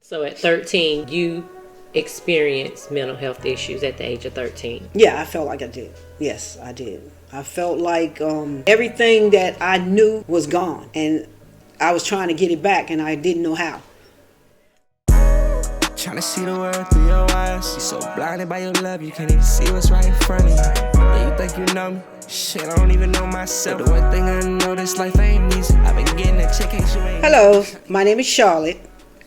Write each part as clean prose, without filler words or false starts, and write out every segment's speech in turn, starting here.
So at 13, you experienced mental health issues at the age of 13. Yeah, I felt like I did. Yes, I did. I felt like everything that I knew was gone, and I was trying to get it back, and I didn't know how. Trying to see the world through your eyes. You so blinded by your love, you can't even see what's right in front of you. Yeah, you think you know me? Shit, I don't even know myself. The one thing I know, this life ain't easy. I've been getting that check, ain't you ain't. Hello, my name is Charlotte,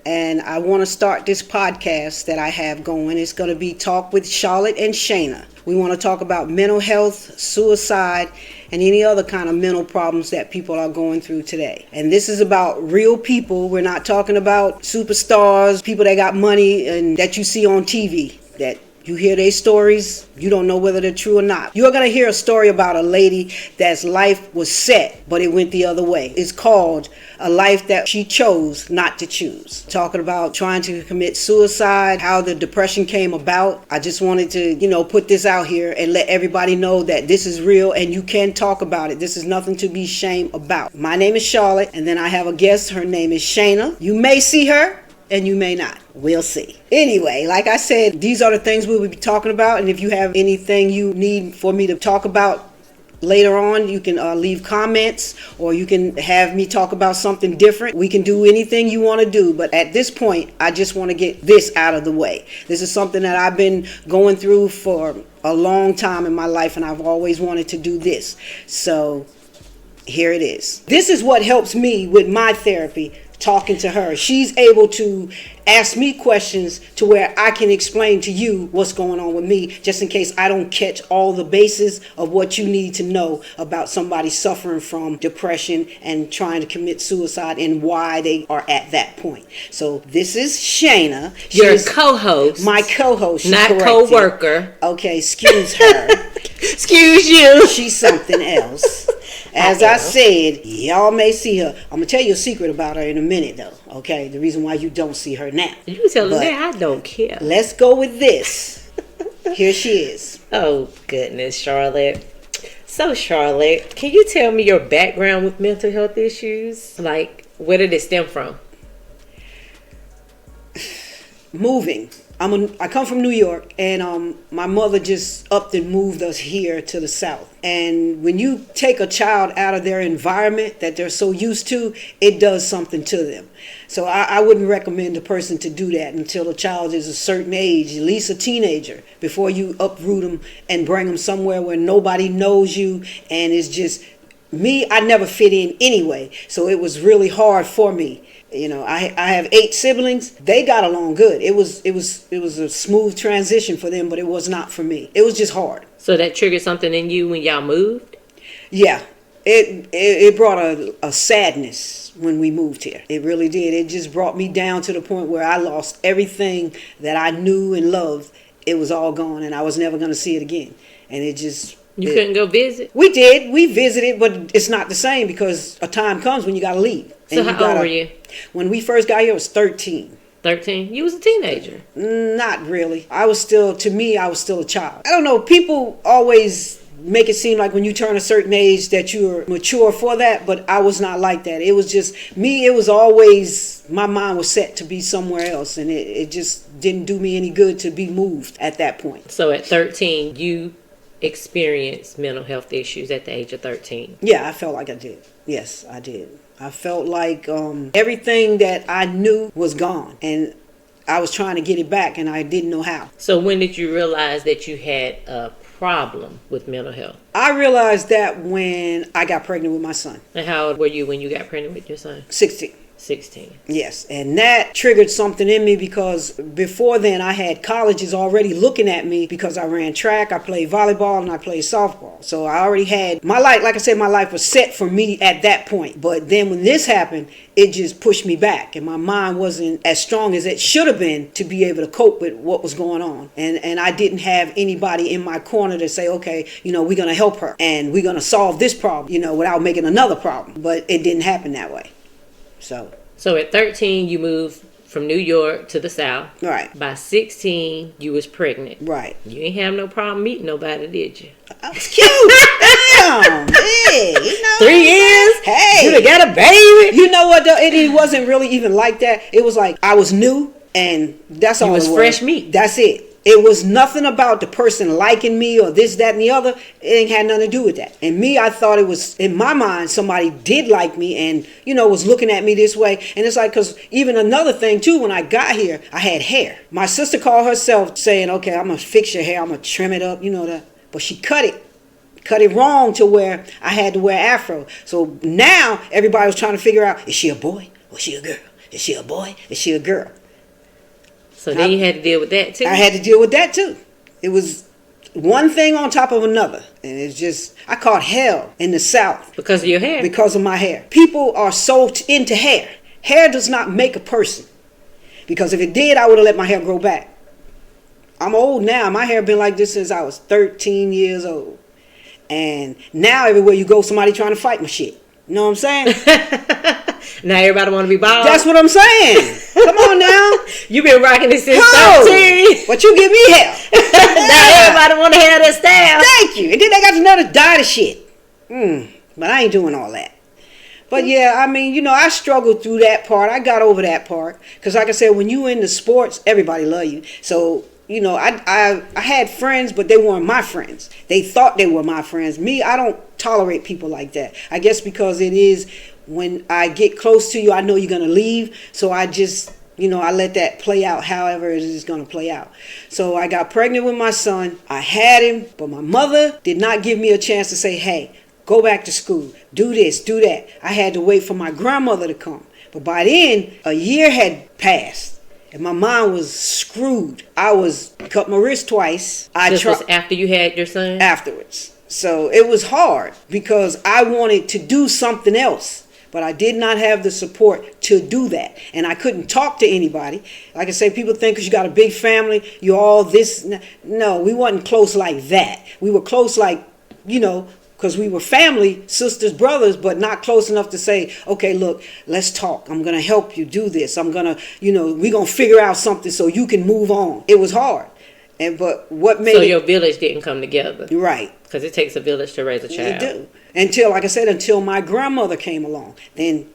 and I want to start this podcast that I have going. It's going to be Talk with Charlotte and Shana. We want to talk about mental health, suicide, and any other kind of mental problems that people are going through today. And this is about real people. We're not talking about superstars, people that got money and that you see on TV, that you hear their stories, you don't know whether they're true or not. You're going to hear a story about a lady that's life was set, but it went the other way. It's called A Life That She Chose Not to Choose. Talking about trying to commit suicide, how the depression came about. I just wanted to, put this out here and let everybody know that this is real and you can talk about it. This is nothing to be ashamed about. My name is Charlotte, and then I have a guest. Her name is Shana. You may see her, and you may not. We'll see. Anyway, like I said, these are the things we will be talking about. And if you have anything you need for me to talk about later on, you can leave comments, or you can have me talk about something different. We can do anything you want to do. But at this point, I just want to get this out of the way. This is something that I've been going through for a long time in my life, and I've always wanted to do this. So here it is. This is what helps me with my therapy. Talking to her, she's able to ask me questions to where I can explain to you what's going on with me, just in case I don't catch all the bases of what you need to know about somebody suffering from depression and trying to commit suicide and why they are at that point. So this is Shana. Your co-host. My co-host. Not co-worker. Okay, excuse her. Excuse you. She's something else. As I said, y'all may see her. I'm going to tell you a secret about her in a minute, though. Okay? The reason why you don't see her now. You tell her that. I don't care. Let's go with this. Here she is. Oh, goodness, Charlotte. So, Charlotte, can you tell me your background with mental health issues? Like, where did it stem from? Moving. I come from New York, and my mother just upped and moved us here to the South. And when you take a child out of their environment that they're so used to, it does something to them. So I wouldn't recommend a person to do that until a child is a certain age, at least a teenager, before you uproot them and bring them somewhere where nobody knows you. And it's just me. I never fit in anyway, so it was really hard for me. I have 8 siblings. They got along good. It was a smooth transition for them, but it was not for me. It was just hard. So that triggered something in you when y'all moved? Yeah. It brought a sadness when we moved here. It really did. It just brought me down to the point where I lost everything that I knew and loved. It was all gone, and I was never going to see it again. And it just... You couldn't go visit? We did. We visited, but it's not the same because a time comes when you got to leave. So how old were you? When we first got here, I was 13. 13? You was a teenager. Not really. I was still a child. I don't know. People always make it seem like when you turn a certain age that you're mature for that, but I was not like that. It was just me. It was always, my mind was set to be somewhere else, and it just didn't do me any good to be moved at that point. So at 13, you experienced mental health issues at the age of 13. Yeah, I felt like I did. Yes, I did. I felt like everything that I knew was gone, and I was trying to get it back, and I didn't know how. So when did you realize that you had a problem with mental health? I realized that when I got pregnant with my son. And how old were you when you got pregnant with your son? 16. 16. Yes, and that triggered something in me because before then I had colleges already looking at me because I ran track, I played volleyball, and I played softball. So I already had my life, like I said, my life was set for me at that point. But then when this happened, it just pushed me back, and my mind wasn't as strong as it should have been to be able to cope with what was going on. And I didn't have anybody in my corner to say, okay, we're going to help her and we're going to solve this problem, without making another problem. But it didn't happen that way. So at 13, you moved from New York to the South. Right. By 16, you was pregnant. Right. You ain't have no problem meeting nobody, did you? I was cute. Damn. Hey, 3 years? Hey. You done got a baby? You know what, though? It wasn't really even like that. It was like I was new. And that's all You was it was. fresh meat. That's it. It was nothing about the person liking me or this, that, and the other. It ain't had nothing to do with that. And me, I thought it was, in my mind, somebody did like me and, was looking at me this way. And it's like, because even another thing, too, when I got here, I had hair. My sister called herself saying, okay, I'm going to fix your hair. I'm going to trim it up, that. But she cut it wrong to where I had to wear afro. So now everybody was trying to figure out, is she a boy or is she a girl? Is she a boy? Is she a girl? So then you had to deal with that too? I had to deal with that too. It was one thing on top of another. And it's just, I caught hell in the South. Because of your hair? Because of my hair. People are so into hair. Hair does not make a person. Because if it did, I would have let my hair grow back. I'm old now. My hair been like this since I was 13 years old. And now everywhere you go, somebody trying to fight my shit. You know what I'm saying? Now everybody want to be bald. That's what I'm saying. Come on now. You been rocking it since 13. But you give me hell. Now everybody want to have that style. Thank you. And then they got another dye to shit. But I ain't doing all that. But yeah, I mean, I struggled through that part. I got over that part. Because like I said, when you in the sports, everybody love you. So, I had friends, but they weren't my friends. They thought they were my friends. Me, I don't tolerate people like that. I guess because it is, when I get close to you, I know you're going to leave. So I just, I let that play out however it is going to play out. So I got pregnant with my son. I had him, but my mother did not give me a chance to say, hey, go back to school, do this, do that. I had to wait for my grandmother to come. But by then, a year had passed. And my mind was screwed. I was cut my wrist twice. This was after you had your son? Afterwards. So it was hard because I wanted to do something else. But I did not have the support to do that. And I couldn't talk to anybody. Like I say, people think because you got a big family, you're all this. No, we wasn't close like that. We were close like, because we were family, sisters, brothers, but not close enough to say, okay, look, let's talk. I'm going to help you do this. I'm going to, we're going to figure out something so you can move on. It was hard. But what made your village didn't come together. Right. Because it takes a village to raise a child. It do. Until my grandmother came along. Then,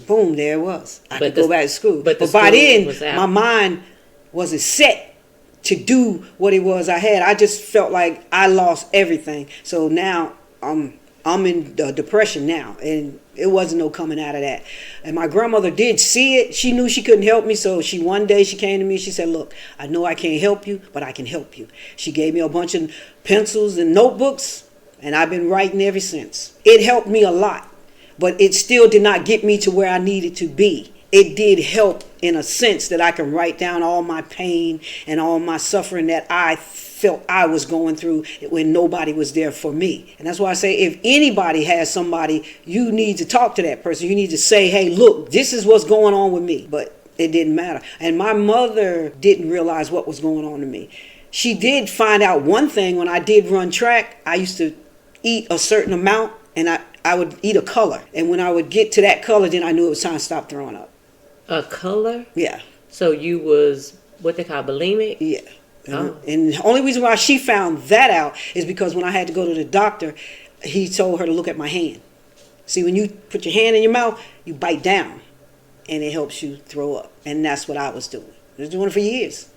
boom, there it was. I could go back to school. But by then, my mind wasn't set to do what it was I had. I just felt like I lost everything. So now I'm in depression now, and it wasn't no coming out of that. And my grandmother did see it. She knew she couldn't help me, so one day she came to me. She said, look, I know I can't help you, but I can help you. She gave me a bunch of pencils and notebooks, and I've been writing ever since. It helped me a lot, but it still did not get me to where I needed to be. It did help in a sense that I can write down all my pain and all my suffering that I felt I was going through when nobody was there for me. And that's why I say, if anybody has somebody, you need to talk to that person. You need to say, hey, look, this is what's going on with me. But it didn't matter. And my mother didn't realize what was going on to me. She did find out one thing. When I did run track, I used to eat a certain amount, and I would eat a color. And when I would get to that color, then I knew it was time to stop throwing up. A color? Yeah. So you was what they call bulimic? Yeah. And the only reason why she found that out is because when I had to go to the doctor, he told her to look at my hand. See, when you put your hand in your mouth, you bite down, and it helps you throw up. And that's what I was doing. I was doing it for years.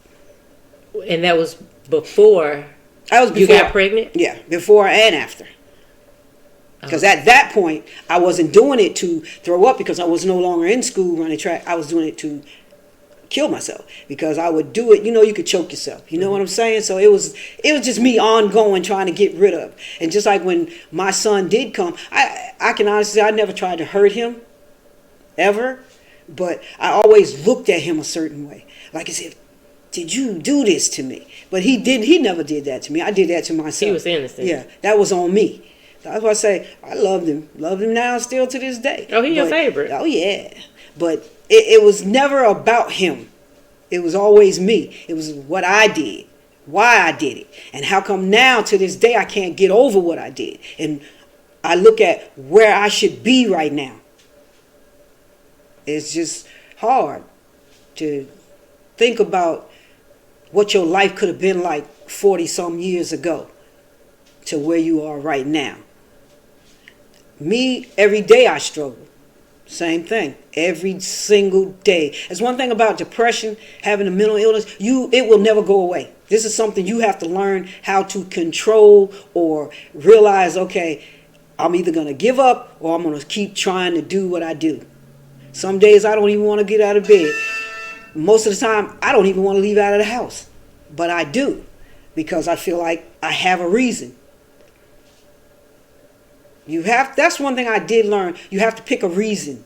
And that was before you got pregnant? Yeah, before and after. Because at that point, I wasn't doing it to throw up because I was no longer in school running track. I was doing it to kill myself because I would do it. You could choke yourself. You know what I'm saying? So it was just me ongoing trying to get rid of. And just like when my son did come, I can honestly say I never tried to hurt him ever, but I always looked at him a certain way. Like I said, did you do this to me? But he never did that to me. I did that to myself. He was innocent. Yeah, that was on me. That's why I say I loved him now still to this day. Oh, he's your favorite. Oh, yeah. But it was never about him. It was always me. It was what I did, why I did it. And how come now to this day I can't get over what I did. And I look at where I should be right now. It's just hard to think about what your life could have been like 40-some years ago to where you are right now. Me, every day I struggle. Same thing. Every single day. It's one thing about depression, having a mental illness, it will never go away. This is something you have to learn how to control or realize, okay, I'm either going to give up or I'm going to keep trying to do what I do. Some days I don't even want to get out of bed. Most of the time, I don't even want to leave out of the house. But I do, because I feel like I have a reason. That's one thing I did learn. You have to pick a reason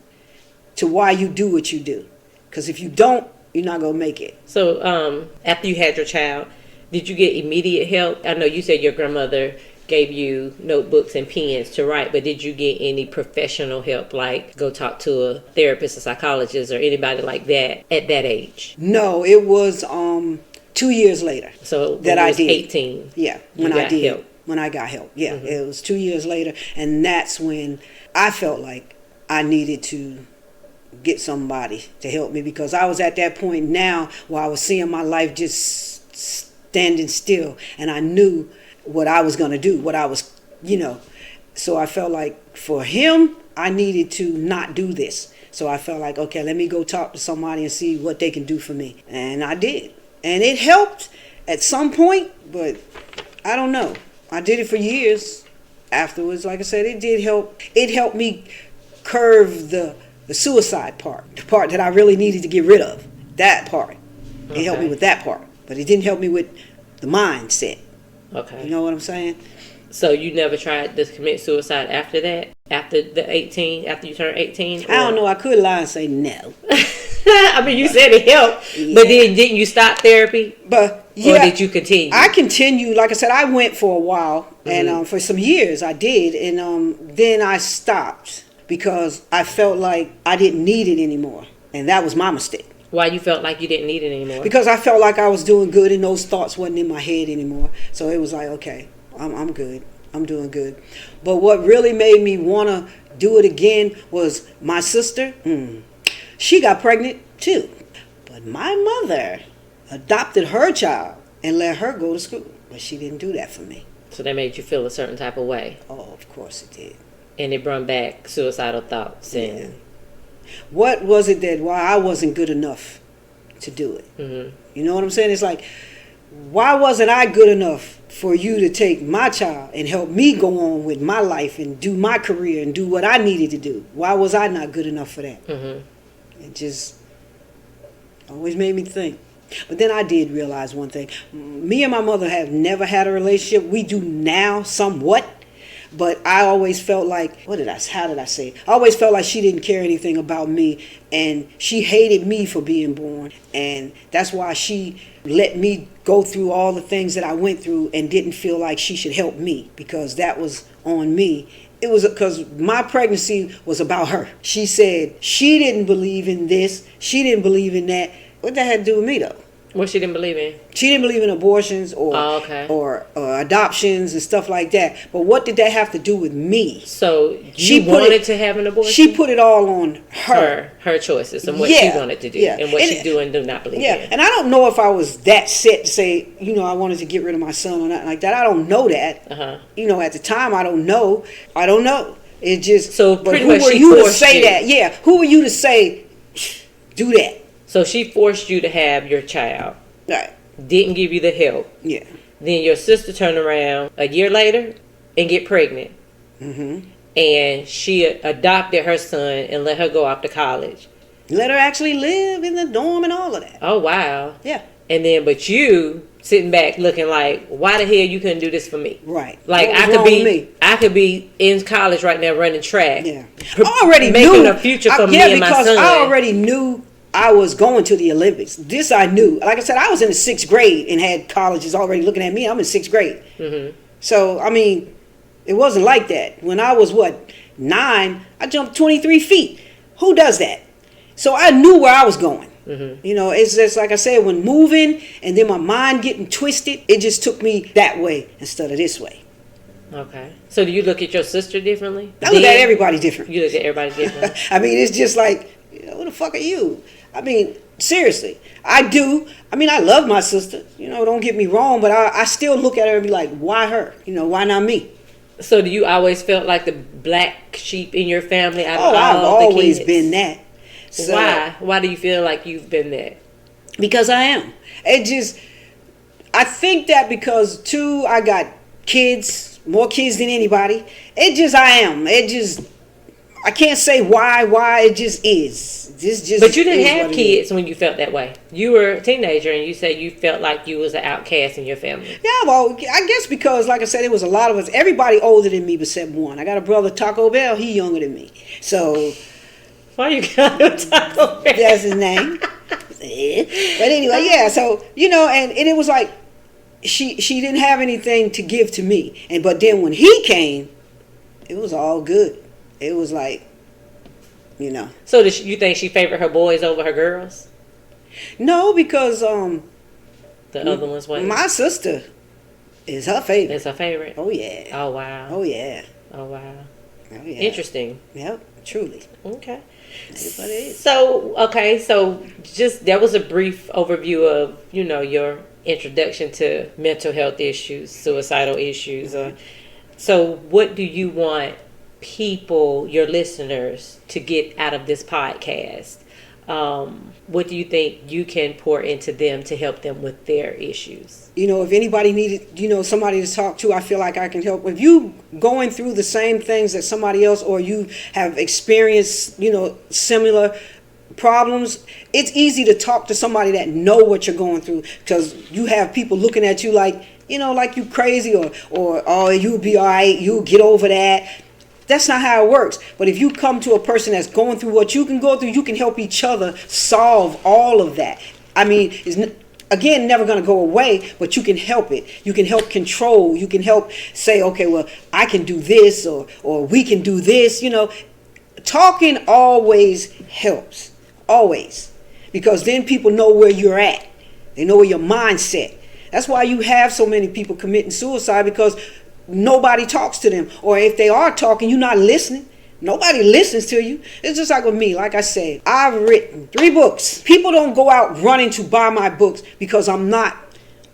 to why you do what you do. Because if you don't, you're not going to make it. So after you had your child, did you get immediate help? I know you said your grandmother gave you notebooks and pens to write, but did you get any professional help, like go talk to a therapist, a psychologist, or anybody like that at that age? No, it was 2 years later. So that I did. 18. Yeah, when I did. Help. When I got help. Yeah, It was 2 years later, and that's when I felt like I needed to get somebody to help me, because I was at that point now where I was seeing my life just standing still, and I knew what I was going to do, what I was, so I felt like for him, I needed to not do this. So I felt like, okay, let me go talk to somebody and see what they can do for me. And I did. And it helped at some point, but I don't know. I did it for years afterwards. Like I said, it did help. It helped me curve the suicide part, the part that I really needed to get rid of. That part. It helped me with that part. But it didn't help me with the mindset. Okay. You know what I'm saying? So you never tried to commit suicide after that? After you turned 18? I don't know. I could lie and say no. I mean, you said it helped, but then didn't you stop therapy? But yeah, or did you continue? I continued. Like I said, I went for a while, and for some years I did, and then I stopped because I felt like I didn't need it anymore, and that was my mistake. Why you felt like you didn't need it anymore? Because I felt like I was doing good, and those thoughts wasn't in my head anymore. So it was like, okay, I'm good. I'm doing good. But what really made me want to do it again was my sister. She got pregnant too. But my mother adopted her child and let her go to school. But she didn't do that for me. So that made you feel a certain type of way. Oh, of course it did. And it brought back suicidal thoughts. And what was it that why I wasn't good enough to do it? You know what I'm saying? It's like, why wasn't I good enough for you to take my child and help me go on with my life and do my career and do what I needed to do? Why was I not good enough for that? It just always made me think. But then I did realize one thing. Me and my mother have never had a relationship. We do now somewhat. But I always felt like, how did I say it? I always felt like she didn't care anything about me, and she hated me for being born. And that's why she let me go through all the things that I went through and didn't feel like she should help me, because that was on me. It was because my pregnancy was about her. She said she didn't believe in this. She didn't believe in that. What that had to do with me, though? What she didn't believe in? She didn't believe in abortions or adoptions and stuff like that. But what did that have to do with me? So she wanted to have an abortion? She put it all on her. Her choices and what she wanted to do and what she do and do not believe in. And I don't know if I was that set to say, I wanted to get rid of my son or nothing like that. I don't know that. At the time, I don't know. It just... So pretty much who were you to say that? Yeah. Who were you to say, do that? So she forced you to have your child. Right. Didn't give you the help. Yeah. Then your sister turned around a year later and get pregnant. And she adopted her son and let her go off to college. Let her actually live in the dorm and all of that. Oh, wow. Yeah. And then, but you sitting back looking like, why the hell you couldn't do this for me? Right. Like I could be in college right now running track. Yeah. I already making a future for me and my son. Because I already knew I was going to the Olympics. This I knew. Like I said, I was in the 6th grade and had colleges already looking at me. I'm in 6th grade. So, I mean, it wasn't like that. When I was, 9, I jumped 23 feet. Who does that? So I knew where I was going. It's just like I said, when moving and then my mind getting twisted, it just took me that way instead of this way. Okay. So do you look at your sister differently? I look at everybody different. You look at everybody different. I mean, it's just like, who the fuck are you? I mean, seriously, I do. I mean, I love my sister. Don't get me wrong, but I still look at her and be like, why her? Why not me? So do you always felt like the black sheep in your family out of Oh, I've all the always kids? been that. So, Why? Why do you feel like you've been that? Because I am. I think that because, too, I got kids, more kids than anybody. I am. I can't say why, it just is. But you didn't have kids when you felt that way. You were a teenager and you said you felt like you was an outcast in your family. Yeah, well, I guess because, like I said, it was a lot of us. Everybody older than me except one. I got a brother, Taco Bell. He younger than me. So... Why you got him Taco Bell? That's his name. But anyway, yeah, so, and it was like, she didn't have anything to give to me. But then when he came, it was all good. It was like, So you think she favored her boys over her girls? No, because the other ones went. My sister is her favorite. It's her favorite. Oh yeah. Oh wow. Oh yeah. Oh wow. Oh yeah. Interesting. Yep. Truly. Okay. That's what it is. So just that was a brief overview of your introduction to mental health issues, suicidal issues. So what do you want people, your listeners, to get out of this podcast? What do you think you can pour into them to help them with their issues? If anybody needed, somebody to talk to, I feel like I can help. If you going through the same things that somebody else, or you have experienced, similar problems, it's easy to talk to somebody that know what you're going through, because you have people looking at you like, like you crazy, or oh, you'll be all right, you'll get over that. That's not how it works. But if you come to a person that's going through what you can go through, you can help each other solve all of that. I mean, it's never going to go away, but you can help it. You can help control. You can help say, okay, well, I can do this, or we can do this. Talking always helps. Always. Because then people know where you're at. They know where your mindset. That's why you have so many people committing suicide, because nobody talks to them. Or if they are talking, you're not listening. Nobody listens to you. It's just like with me. Like I said, I've written 3 books. People don't go out running to buy my books because I'm not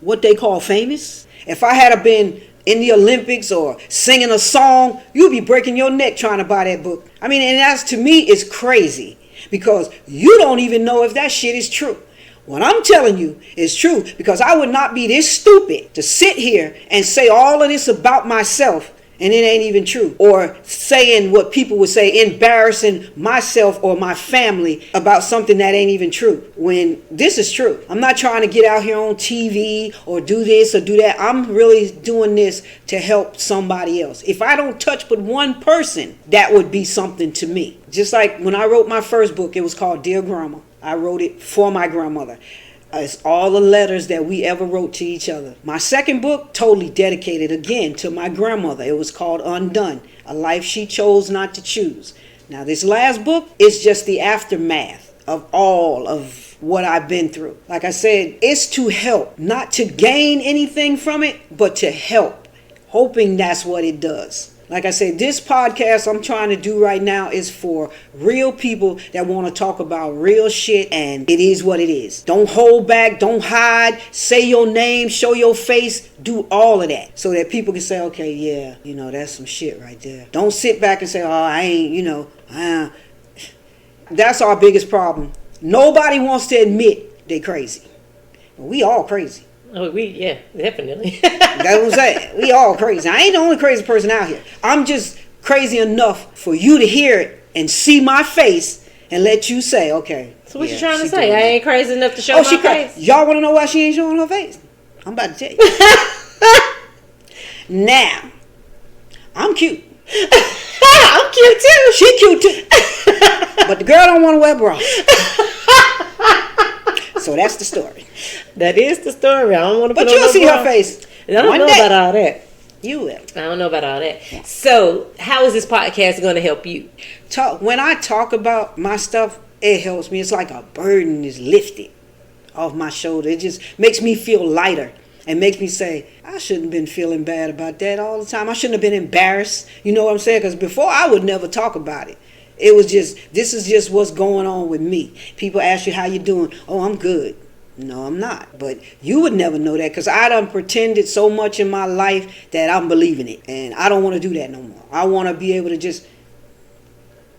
what they call famous. If I had been in the Olympics or singing a song, you'd be breaking your neck trying to buy that book. I mean, and that's, to me, is crazy, because you don't even know if that shit is true. What I'm telling you is true, because I would not be this stupid to sit here and say all of this about myself and it ain't even true. Or saying what people would say, embarrassing myself or my family about something that ain't even true, when this is true. I'm not trying to get out here on TV or do this or do that. I'm really doing this to help somebody else. If I don't touch but one person, that would be something to me. Just like when I wrote my first book, it was called Dear Grandma. I wrote it for my grandmother. It's all the letters that we ever wrote to each other. My second book, totally dedicated again to my grandmother. It was called Undone, a life she chose not to choose. Now this last book is just the aftermath of all of what I've been through. Like I said, it's to help, not to gain anything from it, but to help, hoping that's what it does. Like I said, this podcast I'm trying to do right now is for real people that want to talk about real shit, and it is what it is. Don't hold back, don't hide, say your name, show your face, do all of that so that people can say, okay, yeah, that's some shit right there. Don't sit back and say, oh, I ain't, That's our biggest problem. Nobody wants to admit they crazy. We all crazy. Oh, yeah, definitely. That's what I'm saying. We all crazy. I ain't the only crazy person out here. I'm just crazy enough for you to hear it and see my face and let you say, okay. So what you trying to say? I ain't crazy enough to show my face? Y'all want to know why she ain't showing her face? I'm about to tell you. Now, I'm cute. I'm cute too. She cute too. But the girl don't want to wear bra. So that's the story. That is the story. I don't want to put on But you'll see bra. her face. I don't know about all that. You will. I don't know about all that. Yeah. So, how is this podcast going to help you? When I talk about my stuff, it helps me. It's like a burden is lifted off my shoulder. It just makes me feel lighter and makes me say, I shouldn't have been feeling bad about that all the time. I shouldn't have been embarrassed. You know what I'm saying? Because before, I would never talk about it. It was just, this is just what's going on with me. People ask you how you doing. Oh, I'm good. No, I'm not. But you would never know that because I done pretended so much in my life that I'm believing it. And I don't want to do that no more. I want to be able to just,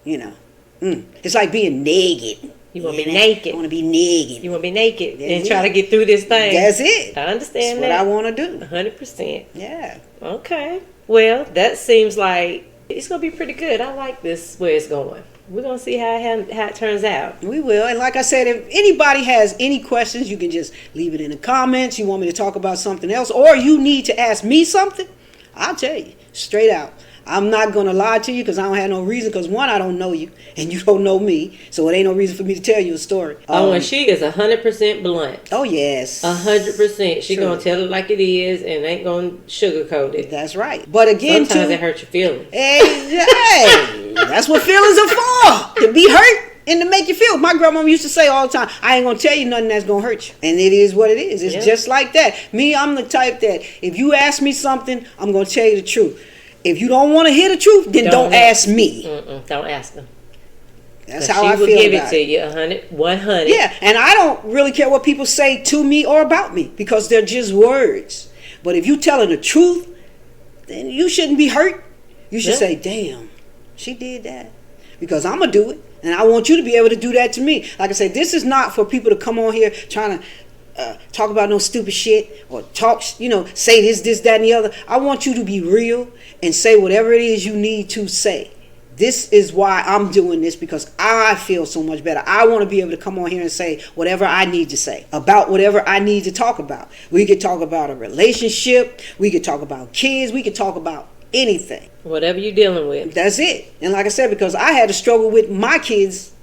it's like being naked. You want to be naked. I want to be naked. You want to be naked That's and it. try to get through this thing. That's it. I understand That's that. what I want to do. 100%. Yeah. Okay. Well, that seems like it's going to be pretty good. I like this where it's going. We're going to see how it turns out. We will. And like I said, if anybody has any questions, you can just leave it in the comments. You want me to talk about something else, or you need to ask me something, I'll tell you straight out. I'm not going to lie to you because I don't have no reason. Because one, I don't know you and you don't know me. So it ain't no reason for me to tell you a story. And she is 100% blunt. Oh, yes. 100%. She True. going to tell it like it is and ain't going to sugarcoat it. That's right. But again, sometimes it hurts your feelings. Hey, that's what feelings are for. To be hurt and to make you feel. My grandmama used to say all the time, I ain't going to tell you nothing that's going to hurt you. And it is what it is. It's just like that. Me, I'm the type that if you ask me something, I'm going to tell you the truth. If you don't want to hear the truth, then don't ask me. Don't ask them. That's how I feel She will give about it to you 100. Yeah, and I don't really care what people say to me or about me because they're just words. But if you telling the truth, then you shouldn't be hurt. You should say, damn, she did that. Because I'm going to do it. And I want you to be able to do that to me. Like I said, this is not for people to come on here trying to talk about no stupid shit or talk, say this, that, and the other. I want you to be real and say whatever it is you need to say. This is why I'm doing this, because I feel so much better. I want to be able to come on here and say whatever I need to say about whatever I need to talk about. We could talk about a relationship. We could talk about kids. We could talk about anything. Whatever you're dealing with. That's it. And like I said, because I had to struggle with my kids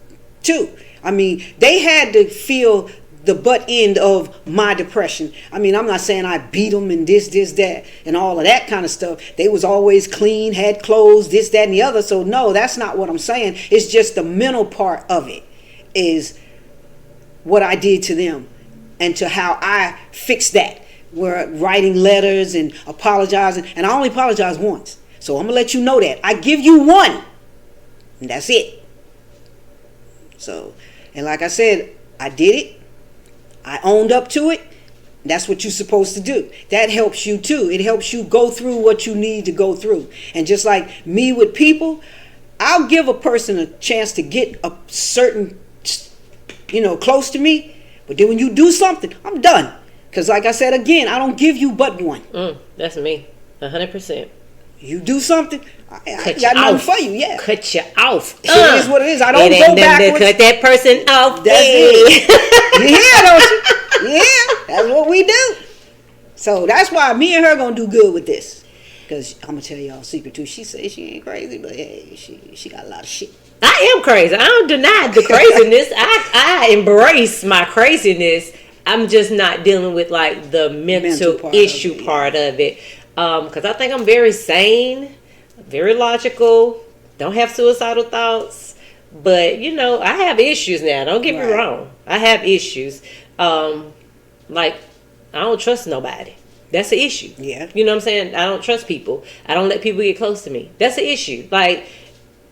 too. I mean, they had to feel the butt end of my depression. I mean, I'm not saying I beat them and this, that, and all of that kind of stuff. They was always clean, had clothes, this, that, and the other. So no, that's not what I'm saying. It's just the mental part of it is what I did to them and to how I fixed that. We're writing letters and apologizing, and I only apologize once. So I'm gonna let you know that. I give you one, and that's it. So, and like I said, I did it. I owned up to it. That's what you're supposed to do. That helps you too. It helps you go through what you need to go through. And just like me with people, I'll give a person a chance to get a certain, close to me. But then when you do something, I'm done. Because like I said again, I don't give you but one. That's me. 100%. You do something, I got nothing for you. Yeah, cut you off. It is what it is. I don't go backwards. Cut that person off. That's it. You hear, don't you? Yeah, that's what we do. So that's why me and her gonna do good with this. Because I'm gonna tell y'all a secret too. She says she ain't crazy, but hey, she got a lot of shit. I am crazy. I don't deny the craziness. I embrace my craziness. I'm just not dealing with like the mental issue part of it. Because I think I'm very sane, very logical, don't have suicidal thoughts. But, I have issues now. Don't get me wrong. I have issues. Like, I don't trust nobody. That's an issue. Yeah. You know what I'm saying? I don't trust people. I don't let people get close to me. That's an issue. Like,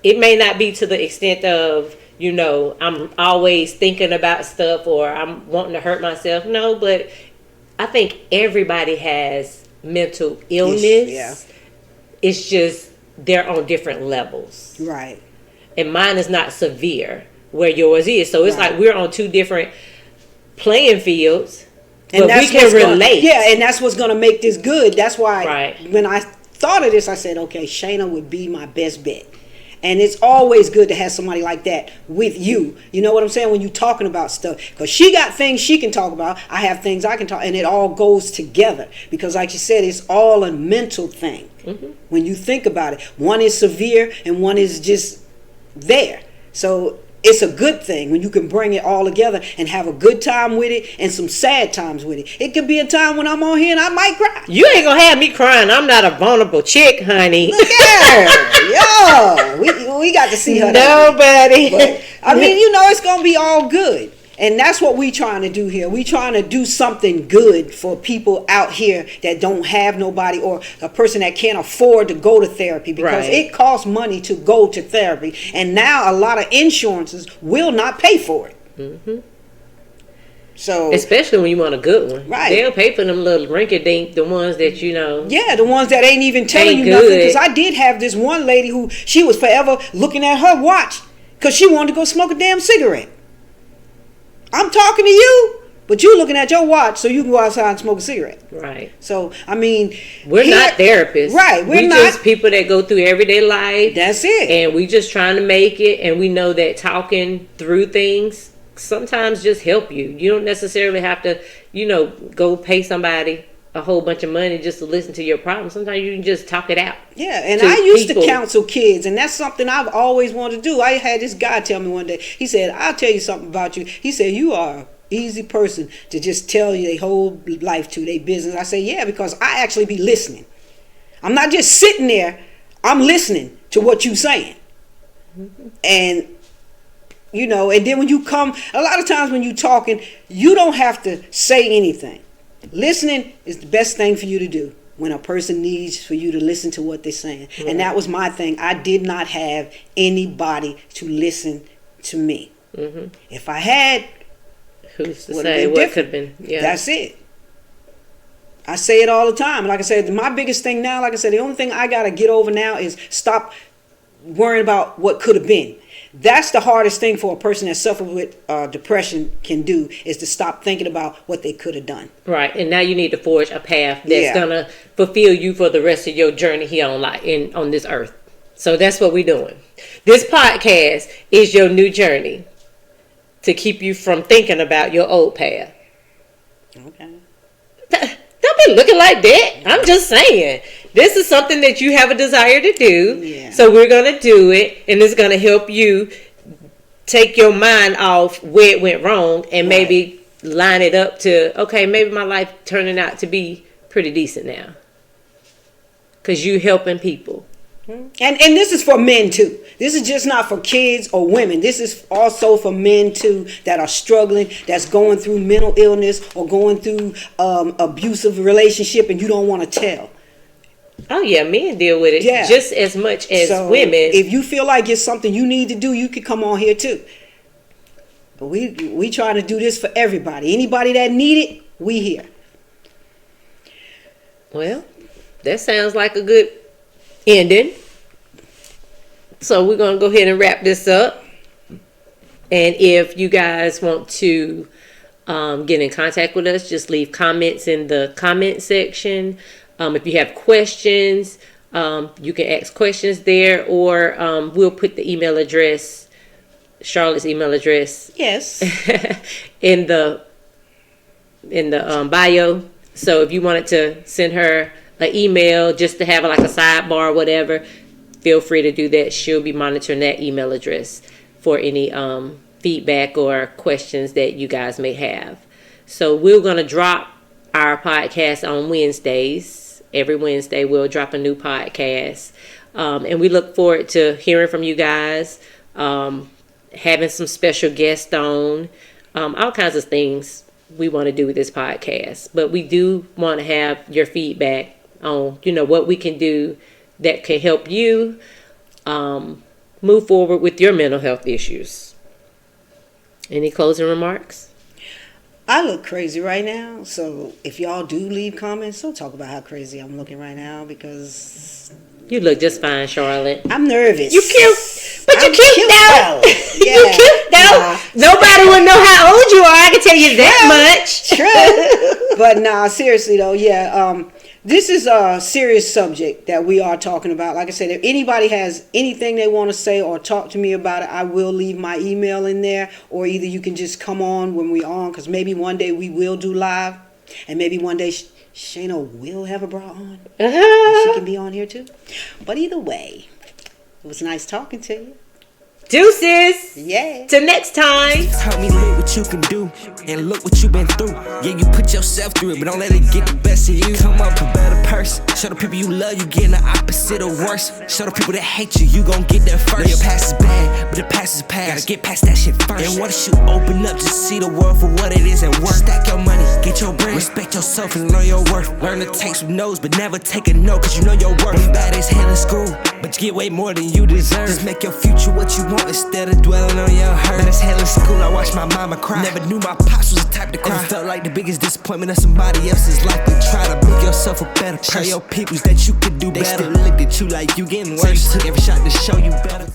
it may not be to the extent of, I'm always thinking about stuff or I'm wanting to hurt myself. No, but I think everybody has mental illness. Yeah. It's just they're on different levels. Right. And mine is not severe where yours is. So it's like we're on two different playing fields. But we can relate. And that's what's going to make this good. That's why when I thought of this, I said, okay, Shana would be my best bet. And it's always good to have somebody like that with you. You know what I'm saying? When you're talking about stuff. Because she got things she can talk about. I have things I can talk. And it all goes together. Because like you said, it's all a mental thing. Mm-hmm. When you think about it. One is severe and one is just there. So it's a good thing when you can bring it all together and have a good time with it and some sad times with it. It could be a time when I'm on here and I might cry. You ain't gonna have me crying. I'm not a vulnerable chick, honey. Look at her. Yo, we got to see her. Nobody. But, I mean, it's gonna be all good. And that's what we trying to do here. We trying to do something good for people out here that don't have nobody or a person that can't afford to go to therapy because it costs money to go to therapy. And now a lot of insurances will not pay for it. Mm-hmm. So especially when you want a good one, right? They'll pay for them little rinky-dink, the ones that you know. Yeah, the ones that ain't even telling ain't you nothing. good. Because I did have this one lady who she was forever looking at her watch because she wanted to go smoke a damn cigarette. I'm talking to you, but you looking at your watch so you can go outside and smoke a cigarette. Right. So I mean, we're not therapists, right? We're not just people that go through everyday life. That's it. And we just trying to make it, and we know that talking through things sometimes just help you. You don't necessarily have to, go pay somebody a whole bunch of money just to listen to your problem. Sometimes you can just talk it out. Yeah, and I used to counsel kids, and that's something I've always wanted to do. I had this guy tell me one day, he said, I'll tell you something about you. He said, you are an easy person to just tell you their whole life to, their business. I say, yeah, because I actually be listening. I'm not just sitting there. I'm listening to what you're saying. Mm-hmm. And and then when you come, a lot of times when you're talking, you don't have to say anything. Listening is the best thing for you to do when a person needs for you to listen to what they're saying. Right. And that was my thing. I did not have anybody to listen to me. Mm-hmm. If I had, who's to say what could have been? Yeah. That's it. I say it all the time. Like I said, my biggest thing now, like I said, the only thing I got to get over now is stop worrying about what could have been. That's the hardest thing for a person that suffers with depression can do, is to stop thinking about what they could have done. Right, and now you need to forge a path that's gonna fulfill you for the rest of your journey here on this earth. So that's what we're doing. This podcast is your new journey to keep you from thinking about your old path. Okay. Don't be looking like that. I'm just saying. This is something that you have a desire to do. Yeah. So we're going to do it. And it's going to help you take your mind off where it went wrong and maybe line it up to, okay, maybe my life turning out to be pretty decent now. Because you helping people. And this is for men too. This is just not for kids or women. This is also for men too that are struggling, that's going through mental illness or going through abusive relationship and you don't want to tell. Oh yeah, men deal with it just as much as women. If you feel like it's something you need to do, you can come on here too. But we trying to do this for everybody. Anybody that need it, we here. Well, that sounds like a good ending. So we're going to go ahead and wrap this up. And if you guys want to get in contact with us, just leave comments in the comment section. If you have questions, you can ask questions there, or we'll put the email address, Charlotte's email address, yes, in the bio. So if you wanted to send her an email just to have like a sidebar or whatever, feel free to do that. She'll be monitoring that email address for any feedback or questions that you guys may have. So we're going to drop our podcast on Wednesdays. Every Wednesday we'll drop a new podcast. And we look forward to hearing from you guys, having some special guests on, all kinds of things we want to do with this podcast. But we do want to have your feedback on, what we can do that can help you move forward with your mental health issues. Any closing remarks? I look crazy right now, so if y'all do leave comments, don't talk about how crazy I'm looking right now, because you look just fine, Charlotte. I'm nervous. You cute, but you cute though. Yeah. You cute though. Nobody will know how old you are. I can tell you that much. True. But nah, seriously though, this is a serious subject that we are talking about. Like I said, if anybody has anything they want to say or talk to me about it, I will leave my email in there, or either you can just come on when we're on, because maybe one day we will do live, and maybe one day Shana will have a bra on. She can be on here too. But either way, it was nice talking to you. Deuces. Yeah. Till next time. Help me look what you can do and look what you been through. Yeah, you put yourself through it, but don't let it get the best of you. Come up a better person. Show the people you love you getting the opposite or worse. Show the people that hate you, you gon' get there first. Your past is bad, but the past is past. Gotta get past that shit first. And once you open up, just see the world for what it is and work. Stack your money, get your bread, respect yourself and learn your worth. Learn to take some no's, but never take a no, cause you know your worth. You bad as hell in school, but you get way more than you deserve. Just make your future what you want. hope instead of dwelling on your hurt. But as hell in school, I watched my mama cry. Never knew my pops was the type to cry. Ever felt like the biggest disappointment of somebody else's life, but try to make yourself a better person. Show your peoples that you could do better. They still looked at you like you getting worse. So you took every shot to show you better.